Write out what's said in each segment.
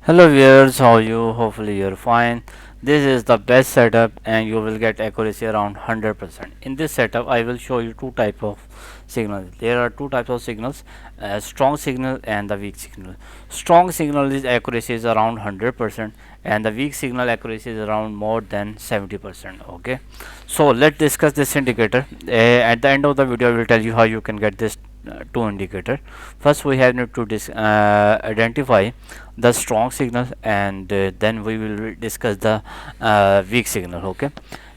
Hello viewers, how are you? Hopefully you're fine. This is the best setup and you will get accuracy around 100%. In this setup I will show you two type of signals. There are two types of signals, strong signal and the weak signal. Strong signal is accuracy is around 100% and the weak signal accuracy is around more than 70%. Okay, so let's discuss this indicator. At the end of the video I will tell you how you can get this two indicator. First we have need to identify the strong signal and then we will discuss the weak signal. Okay,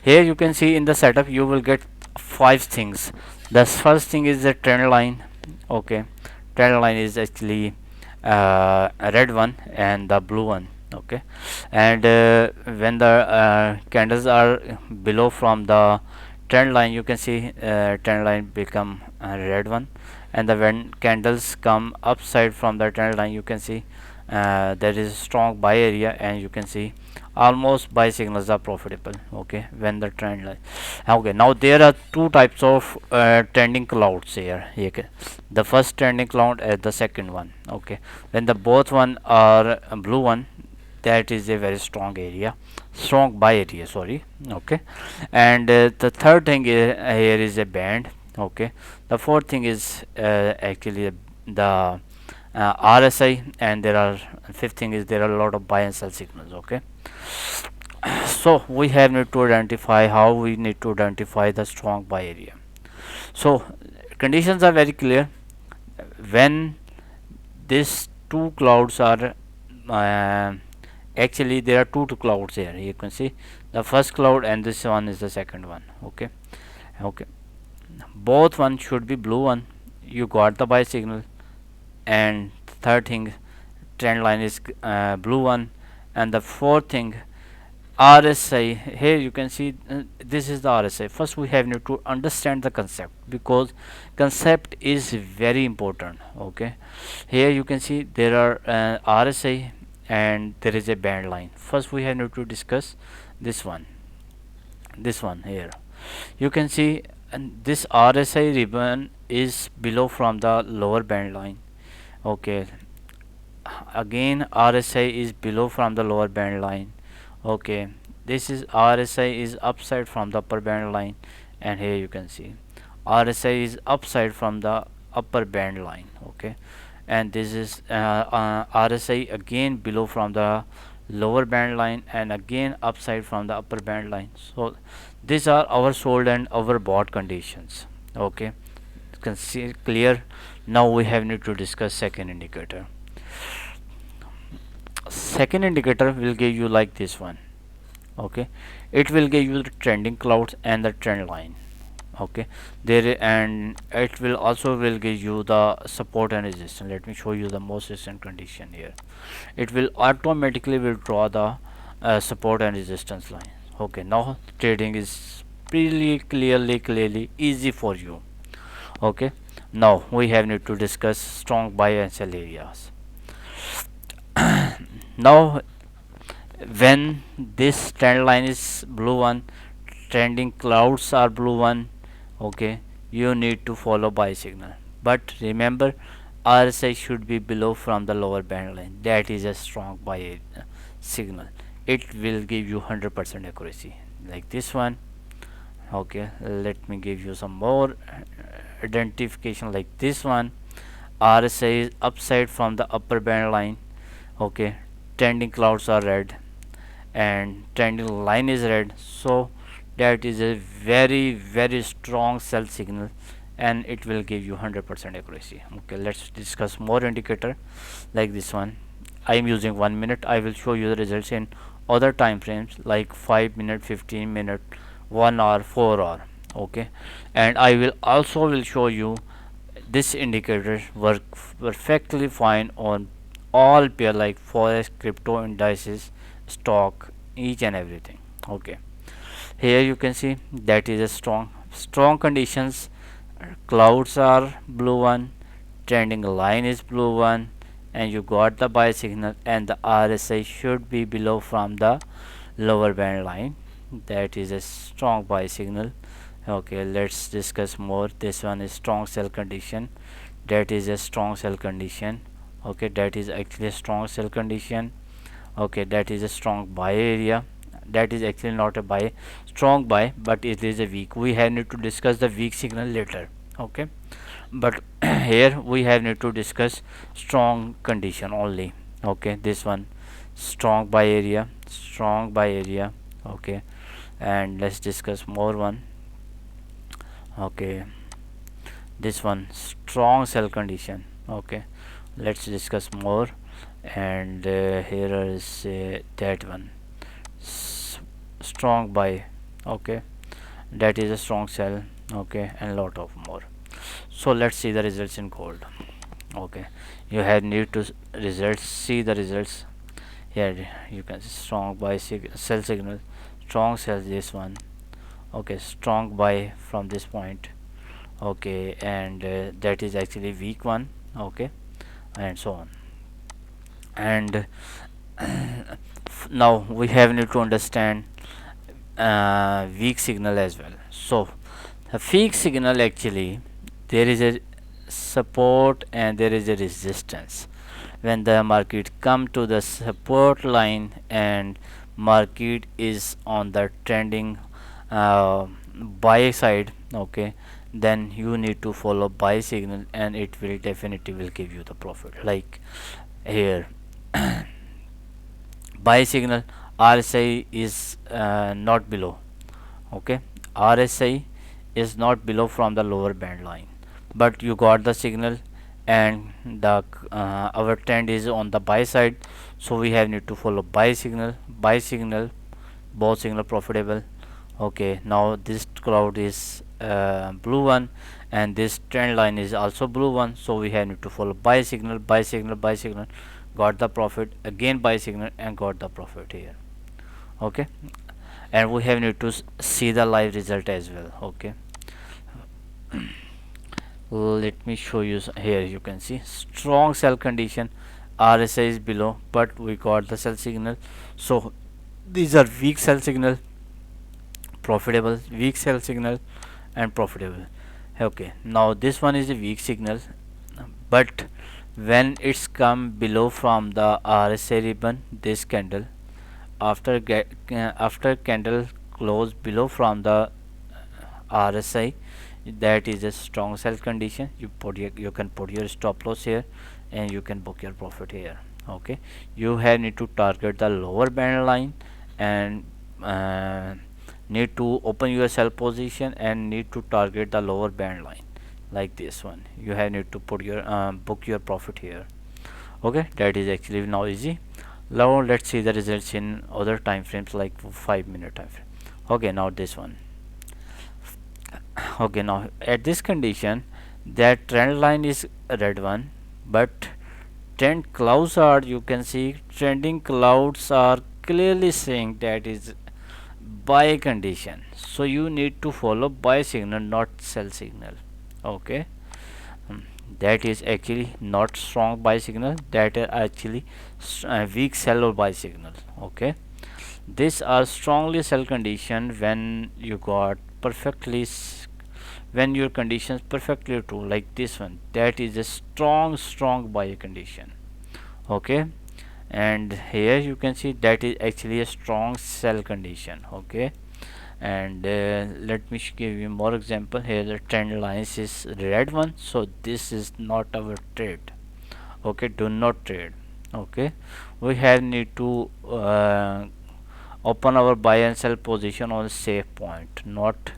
here you can see in the setup you will get five things. The first thing is the trend line. Okay, trend line is actually a red one and the blue one. Okay, and when the candles are below from the trend line, you can see trend line become a red one, and the when candles come upside from the trend line, you can see there is strong buy area, and you can see almost buy signals are profitable. Okay, when the trend line. Okay, now there are two types of trending clouds here. Okay, the first trending cloud and the second one. Okay, when the both one are blue one, that is a very strong area, strong buy area, sorry. Okay, and the third thing is, here is a band. Okay, the fourth thing is actually the RSI, and there are fifth thing is there are a lot of buy and sell signals. Okay, so we have need to identify how we need to identify the strong buy area. So conditions are very clear. When these two clouds are uh, actually there are two clouds here, you can see the first cloud and this one is the second one. Okay, okay, both one should be blue one, you got the buy signal, and third thing trend line is blue one, and the fourth thing RSI. Here you can see this is the RSI. First we have need to understand the concept, because concept is very important. Okay, here you can see there are RSI and there is a band line. First we have need to discuss this one here. You can see and this RSI ribbon is below from the lower band line. Okay, again RSI is below from the lower band line. Okay, this is RSI is upside from the upper band line, and here you can see RSI is upside from the upper band line. Okay, and this is RSI again below from the lower band line, and again upside from the upper band line. So these are our sold and our bought conditions. Okay, you can see clear. Now we have need to discuss second indicator. Second indicator will give you like this one. Okay, it will give you the trending clouds and the trend line. Okay, there, and it will also will give you the support and resistance. Let me show you the most recent condition here. It will automatically will draw the support and resistance line. Okay, now trading is pretty clearly easy for you. Okay, now we have need to discuss strong buy and sell areas. Now when this trend line is blue one, trending clouds are blue one. Okay, you need to follow buy signal, but remember RSI should be below from the lower band line. That is a strong buy signal. It will give you 100% accuracy like this one. Okay, let me give you some more identification like this one. RSI is upside from the upper band line. Okay, trending clouds are red and trending line is red, so that is a very strong sell signal, and it will give you 100% accuracy. Okay, let's discuss more indicator like this one. I am using 1 minute. I will show you the results in other time frames like 5 minute, 15 minute, 1 hour, 4 hour. Okay, and I will also will show you this indicator work perfectly fine on all pair like forex, crypto, indices, stock, each and everything. Okay, here you can see that is a strong conditions. Clouds are blue one, trending line is blue one, and you got the buy signal, and the RSI should be below from the lower band line. That is a strong buy signal. Okay, let's discuss more. This one is strong sell condition. That is a strong sell condition. Okay, that is actually a strong sell condition. Okay, that is a strong buy area. That is actually not a buy, strong buy, but it is a weak. We have need to discuss the weak signal later. Okay, but here we have need to discuss strong condition only. Okay, this one, strong buy area, strong buy area. Okay, and let's discuss more one. Okay, this one, strong sell condition. Okay, let's discuss more. And here is that one, strong buy. Okay, that is a strong sell. Okay, and lot of more. So let's see the results in gold. Okay, you have need to results, see the results here. You can see strong buy sell signal, strong sell this one. Okay, strong buy from this point. Okay, and that is actually weak one. Okay, and so on. And now we have need to understand weak signal as well. So a weak signal, actually there is a support and there is a resistance. When the market come to the support line and market is on the trending buy side, okay, then you need to follow buy signal and it will definitely will give you the profit. Like here, buy signal, RSI is not below. Okay, RSI is not below from the lower band line, but you got the signal and the our trend is on the buy side, so we have need to follow buy signal. Buy signal, both signal profitable. Okay, now this cloud is blue one and this trend line is also blue one, so we have need to follow buy signal, buy signal, buy signal, got the profit, again buy signal and got the profit here. Okay, and we have need to see the live result as well. Okay, let me show you here. You can see strong sell condition, RSI is below, but we got the sell signal. So these are weak sell signal, profitable, weak sell signal and profitable. Okay, now this one is a weak signal, but when it's come below from the RSI ribbon, this candle, after candle close below from the RSI, that is a strong sell condition. You can put your stop loss here and you can book your profit here. Okay, you have need to target the lower band line and need to open your sell position and need to target the lower band line like this one. You have need to put your book your profit here. Okay, that is actually now easy. Now let's see the results in other time frames, like 5 minute time frame. Okay, now this one. Okay, now at this condition, that trend line is a red one, but trend clouds are, you can see trending clouds are clearly saying that is buy condition, so you need to follow buy signal, not sell signal. Okay, that is actually not strong buy signal, that is actually weak sell or buy signal. Okay, these are strongly sell condition when you got perfectly when your conditions perfectly true, like this one, that is a strong buy condition. Okay, and here you can see that is actually a strong sell condition. Okay, and let me give you more example. Here the trend lines is red one, so this is not our trade. Okay, do not trade. Okay, we have need to open our buy and sell position on safe point, not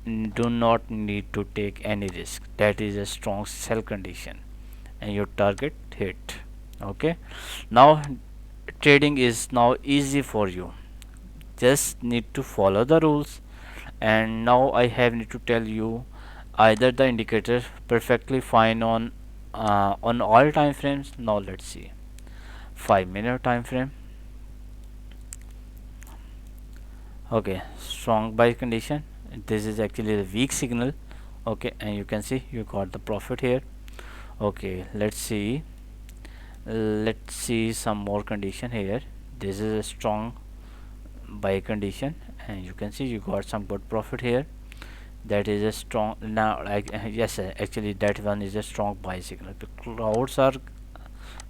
do not need to take any risk. That is a strong sell condition and your target hit. Okay, now trading is now easy for you, just need to follow the rules. And now I have need to tell you either the indicator perfectly fine on all time frames. Now let's see 5 minute time frame. Okay, strong buy condition, this is actually the weak signal. Okay, and you can see you got the profit here. Okay, let's see some more condition here. This is a strong buy condition and you can see you got some good profit here. That is a strong, now like yes, actually that one is a strong buy signal. The clouds are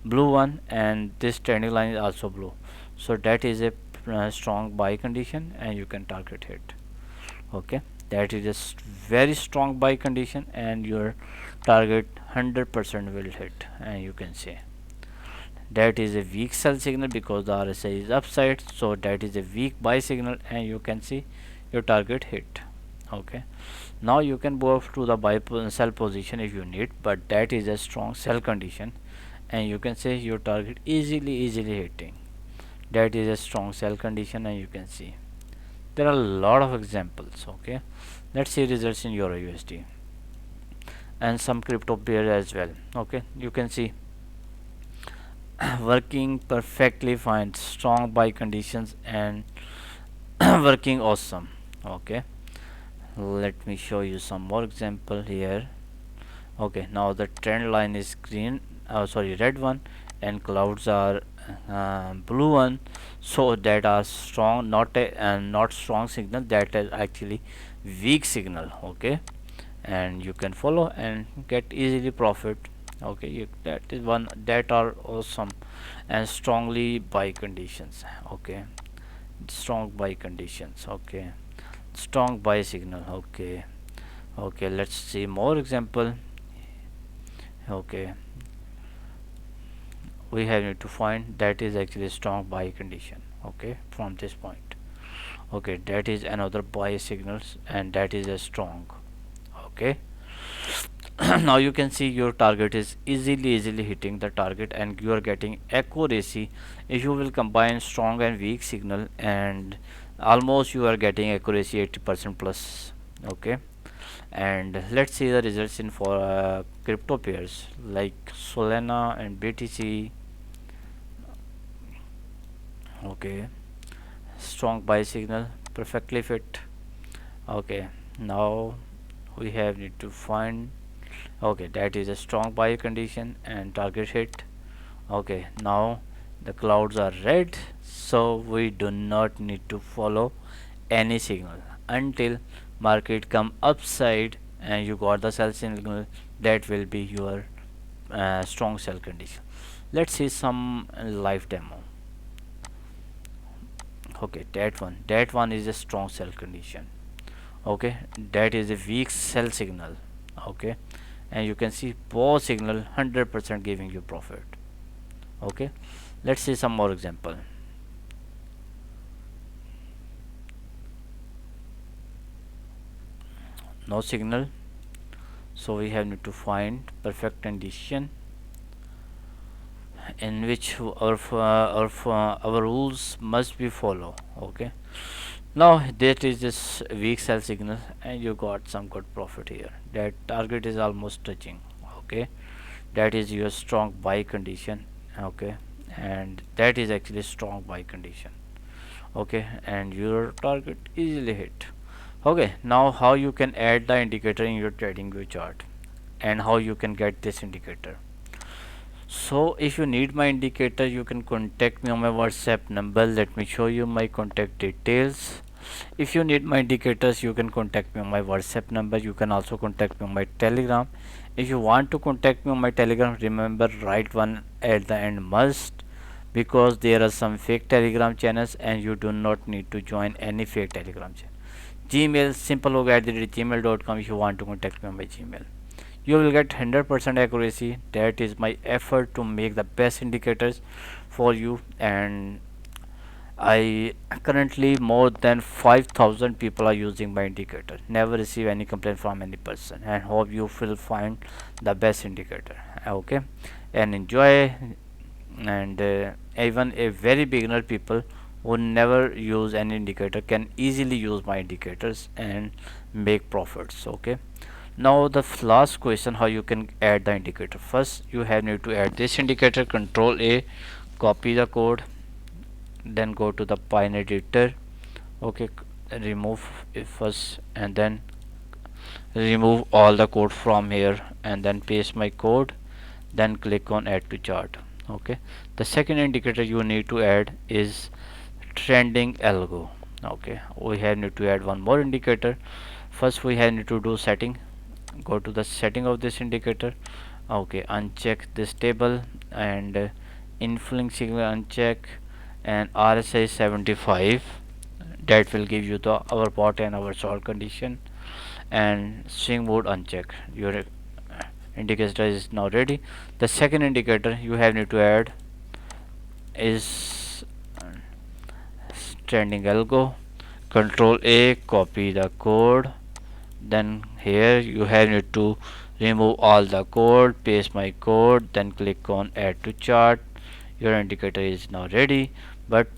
blue one and this trending line is also blue, so that is a strong buy condition and you can target it. Okay, that is a very strong buy condition and your target 100% will hit, and you can say that is a weak sell signal because the RSI is upside, so that is a weak buy signal and you can see your target hit. Okay, now you can move to the sell position if you need, but that is a strong sell condition and you can say your target easily hitting. That is a strong sell condition and you can see there are a lot of examples. Okay, let's see results in Euro USD and some crypto pair as well. Okay, you can see working perfectly fine, strong buy conditions and working awesome. Okay, let me show you some more example here. Okay, now the trend line is green, sorry, red one, and clouds are blue one, so that are strong, not a not strong signal, that is actually weak signal. Okay, and you can follow and get easily profit. Okay, that is one, that are awesome and strongly buy conditions. Okay, strong buy conditions. Okay, strong buy signal. Okay, okay, let's see more example. Okay, we have need to find that is actually strong buy condition. Okay, from this point. Okay, that is another buy signals and that is a strong. Okay, now you can see your target is easily hitting the target and you are getting accuracy if you will combine strong and weak signal, and almost you are getting accuracy 80% plus. Okay, and let's see the results in for crypto pairs like Solana and BTC. Okay, strong buy signal, perfectly fit. Okay, now we have need to find. Okay, that is a strong buy condition and target hit. Okay, now the clouds are red, so we do not need to follow any signal until market come upside and you got the sell signal. That will be your strong sell condition. Let's see some live demo. Okay, that one is a strong sell condition. Okay, that is a weak sell signal. Okay, and you can see both signal 100% giving you profit. Okay, let's see some more example. No signal, so we have need to find perfect condition in which our rules must be follow. Okay, now that is this weak sell signal and you got some good profit here. That target is almost touching. Okay, that is your strong buy condition. Okay, and that is actually strong buy condition. Okay, and your target easily hit. Okay, now how you can add the indicator in your trading view chart and how you can get this indicator. So if you need my indicator, you can contact me on my WhatsApp number. Let me show you my contact details. If you need my indicators, you can contact me on my WhatsApp number. You can also contact me on my Telegram. If you want to contact me on my Telegram, remember write one at the end must, because there are some fake Telegram channels and you do not need to join any fake Telegram channel. Gmail, simplehoga@gmail.com if you want to contact me on my Gmail. You will get 100% accuracy. That is my effort to make the best indicators for you, and I currently more than 5,000 people are using my indicator. Never receive any complaint from any person, and hope you will find the best indicator. Okay, and enjoy. And even a very beginner people who never use any indicator can easily use my indicators and make profits. Okay, now the last question, how you can add the indicator. First you have need to add this indicator. Control A, copy the code, then go to the Pine editor. Okay, remove it first and then remove all the code from here and then paste my code, then click on add to chart. Okay, the second indicator you need to add is trending algo. Okay, we have need to add one more indicator. First we have need to do setting. Go to the setting of this indicator. Okay, uncheck this table and influence signal uncheck, and RSI 75, that will give you the our bought and our sold condition, and swing mode uncheck. Your indicator is now ready. The second indicator you have need to add is trending algo. Control A, copy the code. Then here you have need to remove all the code, paste my code, then click on add to chart. Your indicator is now ready. But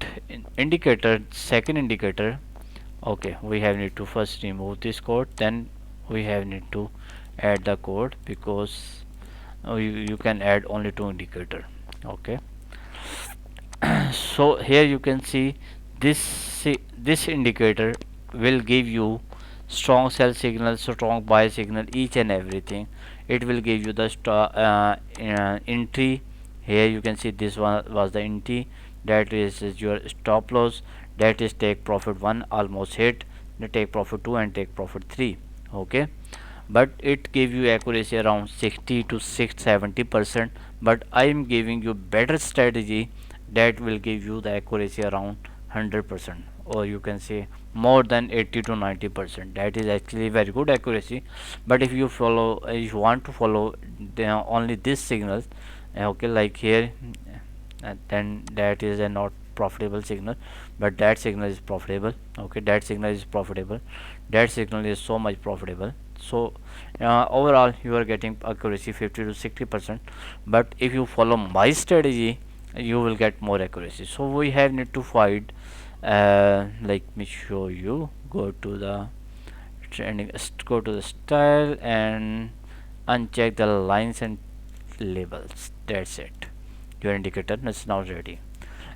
indicator, second indicator, okay, we have need to first remove this code, then we have need to add the code, because you can add only two indicator. Okay, so here you can see this indicator will give you strong sell signal, strong buy signal, each and everything. It will give you the entry. Here you can see this one was the entry, that is your stop loss, that is take profit 1 almost hit, the take profit 2 and take profit 3. Okay, but it give you accuracy around 60 to 670%, but I am giving you better strategy that will give you the accuracy around 100%, or you can say more than 80 to 90%. That is actually very good accuracy. But if you follow, if you want to follow only this signals, okay, like here, then that is a not profitable signal, but that signal is profitable. Okay, that signal is profitable, that signal is so much profitable. So overall you are getting accuracy 50 to 60%, but if you follow my strategy you will get more accuracy. So we have need to find, let me show you. Go to the trending, go to the style and uncheck the lines and labels. That's it, your indicator is now ready.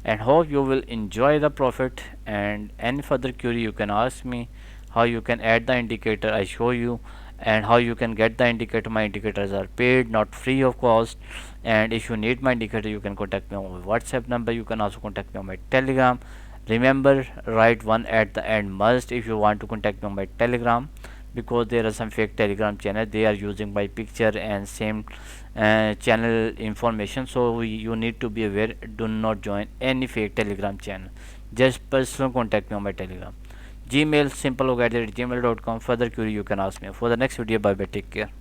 And hope you will enjoy the profit. And any further query you can ask me. How you can add the indicator I show you, and how you can get the indicator. My indicators are paid, not free of cost. And if you need my indicator you can contact me on my WhatsApp number. You can also contact me on my Telegram. Remember, write one at the end must if you want to contact me on my Telegram, because there are some fake Telegram channel, they are using my picture and same channel information. So you need to be aware, do not join any fake Telegram channel. Just personal contact me on my Telegram. Gmail, simple@gmail.com. Further query you can ask me. For the next video, bye bye, take care.